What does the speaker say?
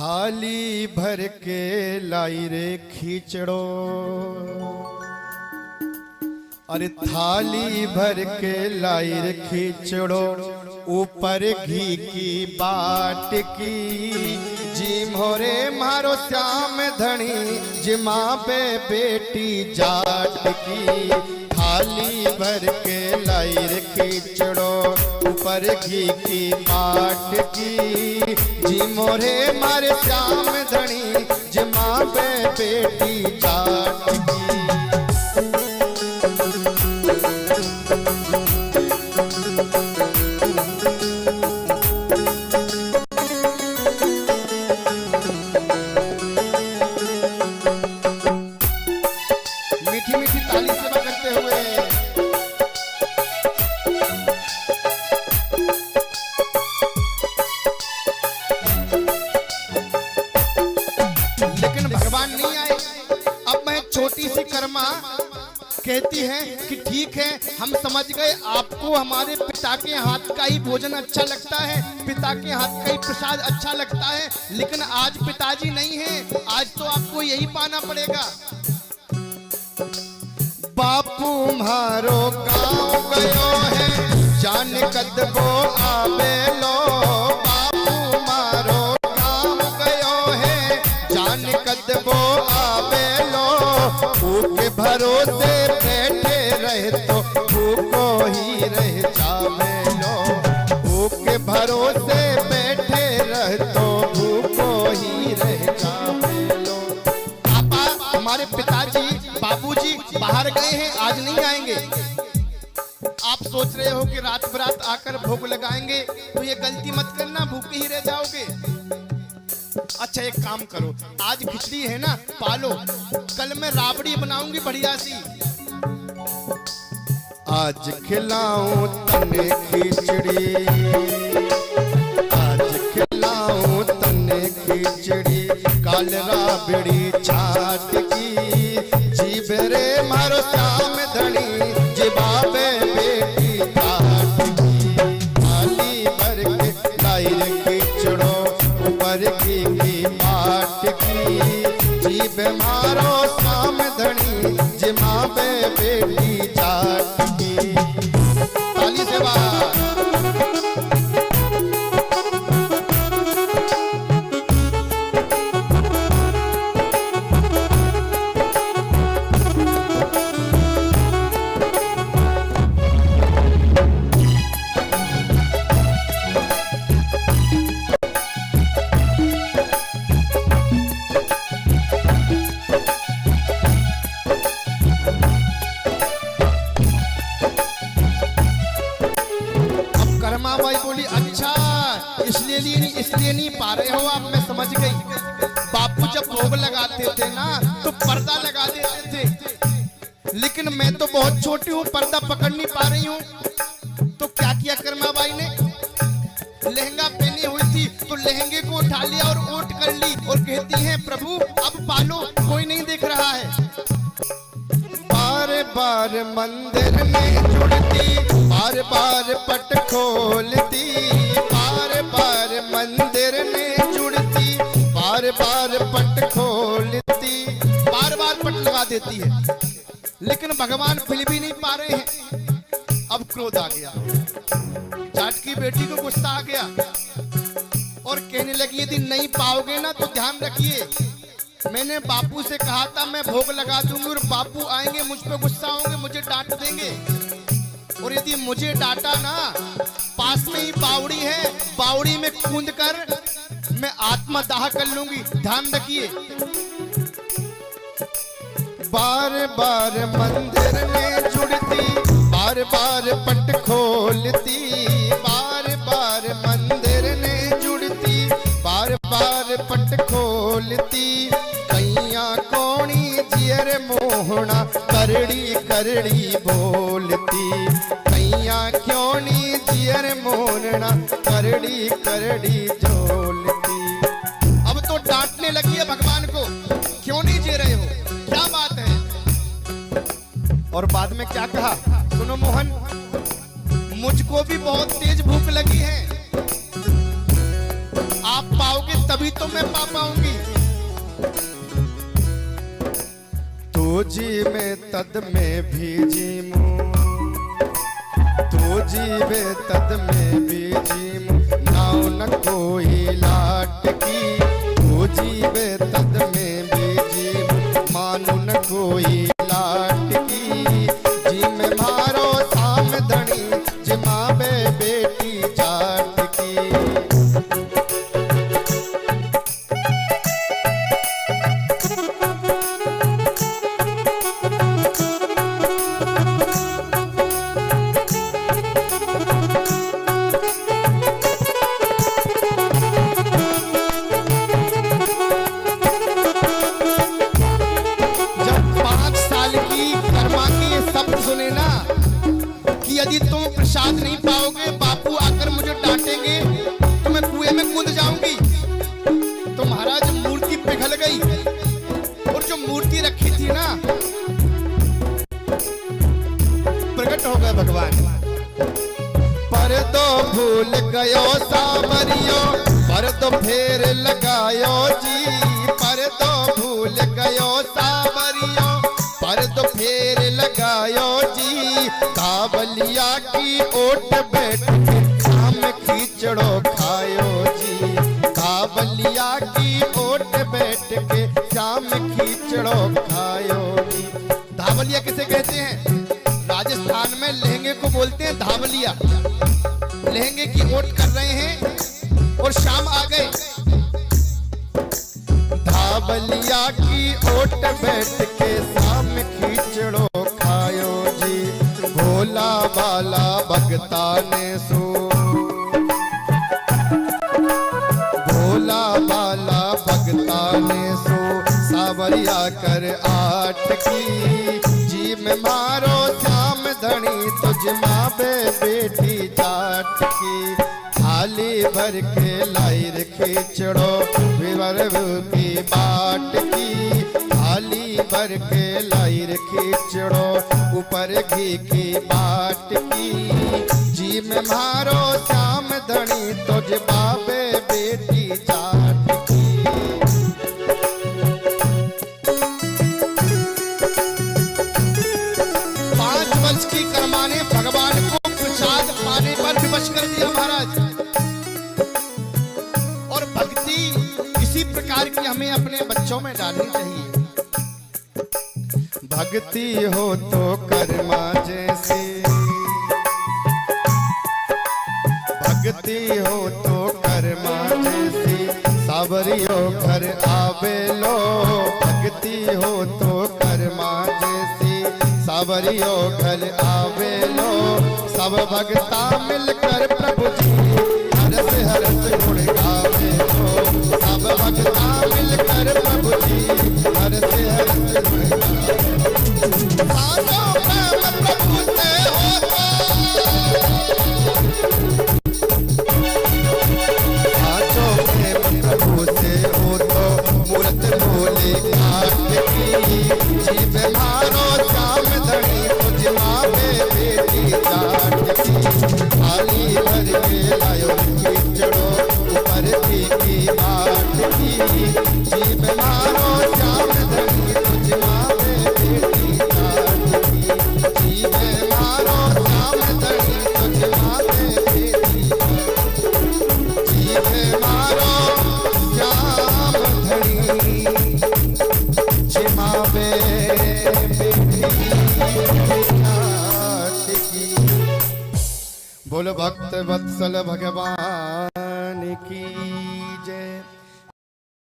थाली भर के लाई रे खींचड़ो, अरे थाली भर के लाई रे खींचड़ो, ऊपर घी की बाट की, जी मोरे मारो श्याम धनी, जिमा पे बेटी जाट की। थाली भर के लाई रे खींचड़ो, ऊपर घी की बाट की, जी मोरे मारे श्याम धनी, जिमा पे बेटी जाट की। मीठी मीठी ताली सेवा करते हुए लेकिन भगवान नहीं आए। अब मैं छोटी सी कर्मा कहती है कि ठीक है, हम समझ गए आपको हमारे पिता के हाथ का ही भोजन अच्छा लगता है, पिता के हाथ का ही प्रसाद अच्छा लगता है, लेकिन आज पिताजी नहीं है, आज तो आपको यही पाना पड़ेगा। बापू मारो गाँव गयो है, जान कदबो आवे लो, बापू मारो गाँव गयो है, जान कदबो आवे लो, भूखे भरोसे बैठे रहे तो भूखो ही रह जावे लो, भूखे भरोसे बैठे रहे तो भूखो ही रह जावे लो। पापा हमारे पिताजी बाबूजी बाहर गए हैं, आज नहीं आएंगे। आप सोच रहे हो कि रात बरात आकर भोग लगाएंगे, तो ये गलती मत करना, भूखे ही रह जाओगे। अच्छा एक काम करो, आज खिचड़ी है ना, पालो, कल मैं राबड़ी बनाऊंगी बढ़िया सी। आज खिलाऊं तने खिचड़ी, आज खिलाऊं तने खिचड़ी, काल राबड़ी छाट की, जीव रे मारो श्याम धनी, जिबाबे बेटी काट की। थाली भर के लाई रे खिचड़ो, ऊपर घी की बाट की, जीव मारो श्याम धनी, जिबाबे बेटी जाट की। ताली सेवा बोली अच्छा इसलिए नहीं पा रहे हो आप, मैं समझ गई। बापू जब भोग लगाते थे ना तो पर्दा लगा देते थे, लेकिन मैं तो बहुत छोटी हूँ, पर्दा पकड़ नहीं पा रही हूँ। तो क्या किया कर्मा बाई ने, लहंगा पहनी हुई थी तो लहंगे को उठा लिया और ओट कर ली और कहती है प्रभु अब पालो, कोई नहीं देख रहा है। बार बार मंदिर में जुड़ती, बार बार पट खोलती, बार बार मंदिर में जुड़ती, बार बार पट खोलती, बार बार पट लगा देती है, लेकिन भगवान फिर भी नहीं पा रहे हैं। अब क्रोध आ गया, जाट की बेटी को गुस्सा आ गया और कहने लगी यदि नहीं पाओगे ना तो ध्यान रखिए, मैंने बापू से कहा था मैं भोग लगा दूंगी और बापू आएंगे मुझ पे गुस्सा होंगे, मुझे डांट देंगे, और यदि मुझे डांटा ना, पास में ही बावड़ी है, बावड़ी में कूद कर मैं आत्मदाह कर लूंगी, ध्यान रखिए। बार बार मंदिर में जुड़ती, बार बार पट खोलती, बार बार मंदिर में जुड़ती, बार बार पट खोलती, कैया कोणी जियर मोहना, करड़ी करड़ी बोलती, कैया क्यों जियर मोहना, करड़ी करड़ी झोलती। अब तो डांटने लगी है भगवान को, क्यों नहीं जी रहे हो, क्या बात है। और बाद में क्या कहा सुनो मोहन, मुझको भी बहुत तेज भूख लगी है, आप पाओगे तभी तभी तो मैं पा पाऊंगी। तू जी में तद में भी जीमू, तू जीवे तद में भी जीमू, नाव न कोई लाट की। तू जीवे तद में भी जीमू, मानू न कोई लाट की। जी में मारो साम धनी, जिमावे बेटी जाट की। सुने ना कि यदि तुम प्रसाद नहीं पाओगे, बापू आकर मुझे डांटेंगे तो मैं कुएं में कूद जाऊंगी। तो महाराज मूर्ति पिघल गई और जो मूर्ति रखी थी ना, प्रकट हो गए भगवान। पर तो भूल गयो सावरियो, पर तो फेर लगायो जी। पर तो भूल गयो सावरियो, पर तो फेर लगायो जी। कावलिया की ओट बैठ के शाम खींचड़ो खायो जी। कावलिया की ओट बैठ के शाम खींचड़ो खायो जी। धावलिया किसे कहते हैं? राजस्थान में लहंगे को बोलते हैं धावलिया। लहंगे की ओट कर रहे हैं और शाम आ गए। धावलिया की ओट बैठ के शाम खींचड़ो खायो जी। भोला बाला भगता ने सो, भोला बाला भगता ने सो, सावरिया कर आट की। जी में मारो श्याम धनी, तुझ मावे बेटी जाट की। थाली भर के लाइर खींचड़ो, विवर की बाट की। थाली भर के लाइर खींचड़ो, ऊपर घी की बाट की। जी में मारो श्याम धनी, तुझ बाबे बेटी जाट की। 5 वर्ष की कर्मा ने भगवान को प्रसाद पाने पर विवश कर दिया महाराज। और भक्ति इसी प्रकार की हमें अपने बच्चों में डालनी चाहिए। भक्ति हो तो कर्मा जैसी, भक्ति हो तो कर्मा जैसी। सावरियो घर आवे लो, भक्ति हो तो कर्मा जैसी। सावरियो घर आवे लो, सब भक्ता मिलकर प्रभु जी हरस हरस गुण गावे लो। सब भक्ता मिलकर प्रभु जी हरस हरस गुण गावे लो। साचो प्रेम प्रभु से होता, साचो प्रेम प्रभु से हो तो मूरत बोले घाट की। जीव मारो श्याम धनी, तुझ मावे बेटी जाट की। थाली भर के लायो खींचड़ो, ऊपर की बाट की। जीव मारो श्याम धनी, तुझ मावे बेटी जाट की। जीव मारो श्याम धनी, तुझ मावे बेटी जाट की। जीव मारो श्याम धनी, जिमावे बेटी जाट की। बोल भक्त वत्सल भगवान की।